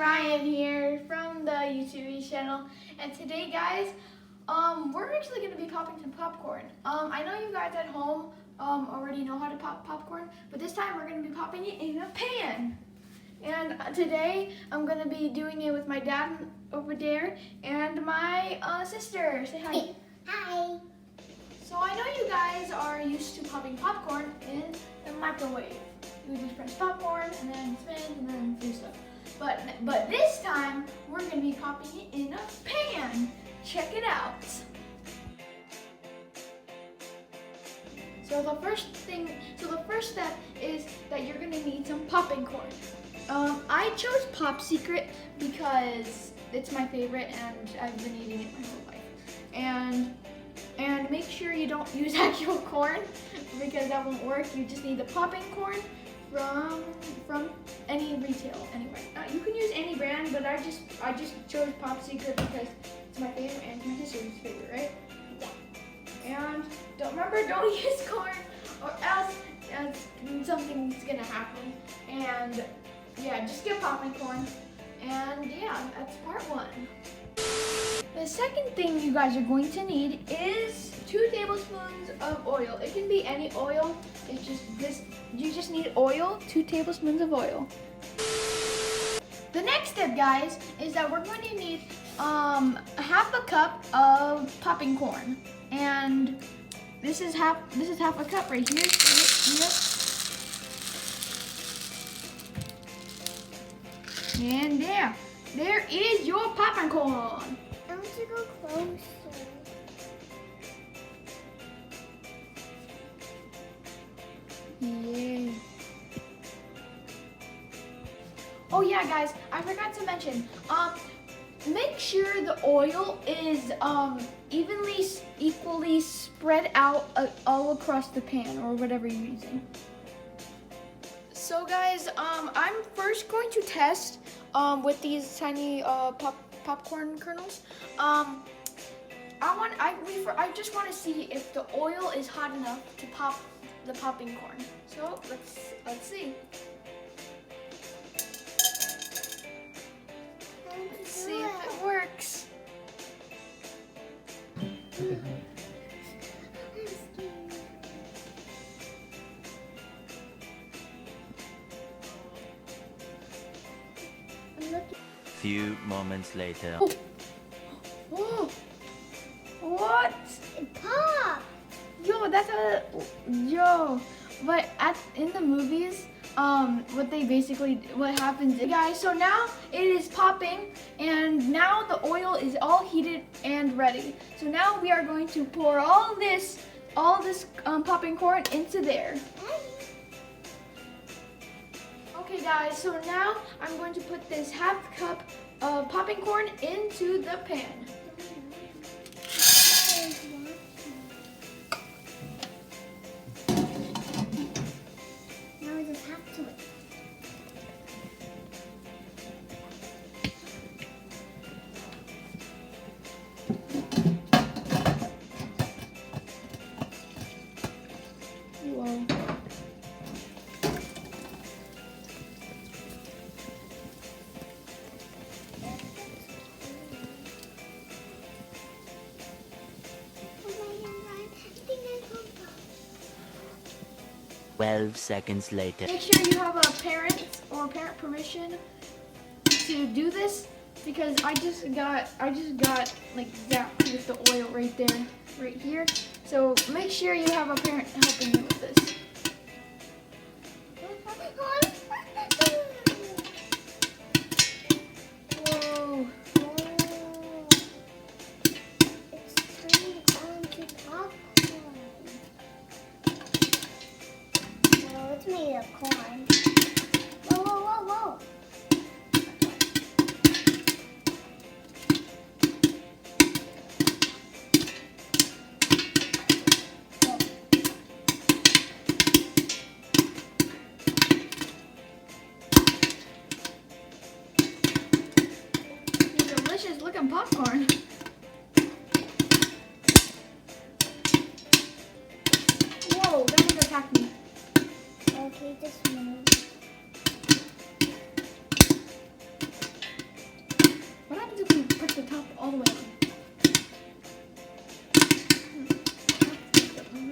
Ryan here from the You2Bee channel, and today, guys, we're actually going to be popping some popcorn. I know you guys at home already know how to pop popcorn, but this time we're going to be popping it in a pan. And today I'm going to be doing it with my dad over there and my sister. Say hi. Hi. So I know you guys are used to popping popcorn in the microwave. You just press popcorn and then spin and then do stuff. But this time we're going to be popping it in a pan. Check it out. So the first step is that you're going to need some popping corn. I chose Pop Secret because it's my favorite and I've been eating it my whole life. And make sure you don't use actual corn because that won't work. You just need the popping corn from any retail anyway. You can use any brand, but I just chose Pop Secret because it's my favorite and my sister's favorite, right? Yeah. And don't use corn or else something's gonna happen. And yeah, just get popping corn. And yeah, that's part one. The second thing you guys are going to need is 2 tablespoons of oil. It can be any oil. It's just this. You just need oil, 2 tablespoons of oil. The next step, guys, is that we're going to need half a cup of popping corn, and this is half a cup right here. And there is your popping corn. I want to go closer. Yeah. Oh yeah, guys, I forgot to mention. Make sure the oil is equally spread out all across the pan or whatever you're using. So guys, I'm first going to test with these tiny popcorn kernels. I just want to see if the oil is hot enough to pop the popping corn. So let's see. Let's see if it works. Few moments later. Oh. Whoa. What? It popped. Yo, but in the movies, what happens, guys, so now it is popping and now the oil is all heated and ready. So now we are going to pour all this popping corn into there. Okay guys, so now I'm going to put this half cup of popping corn into the pan. Now we just have to wait. Whoa. Oh my God, Ryan, I think I can pop. 12 seconds later. Make sure you have a parent or parent permission to do this because I just got like zapped with the oil right here. So make sure you have a parent helping you with this. Whoa. It's turning onto popcorn. Well, it's made of corn. Whoa, whoa, whoa, whoa. Delicious looking popcorn. Whoa, that one attacked me. Okay, just move. actually top all the way on.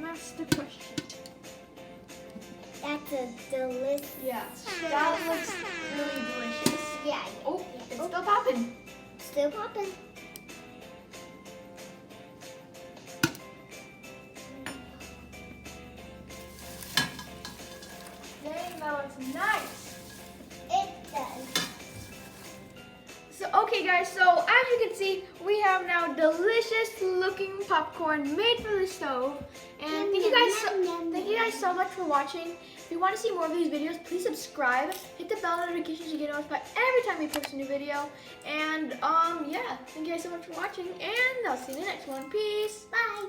That's the question. That's a delicious. Yeah, that looks really delicious. Yeah. Oh, it's still popping. Still popping. Dang, that looks nice. It does. So, okay guys, so as you can see, we have now delicious looking popcorn made for the stove. And thank you guys so much for watching. If you want to see more of these videos, please subscribe. Hit the bell notifications to get notified every time we post a new video. And yeah, thank you guys so much for watching, and I'll see you in the next one. Peace. Bye.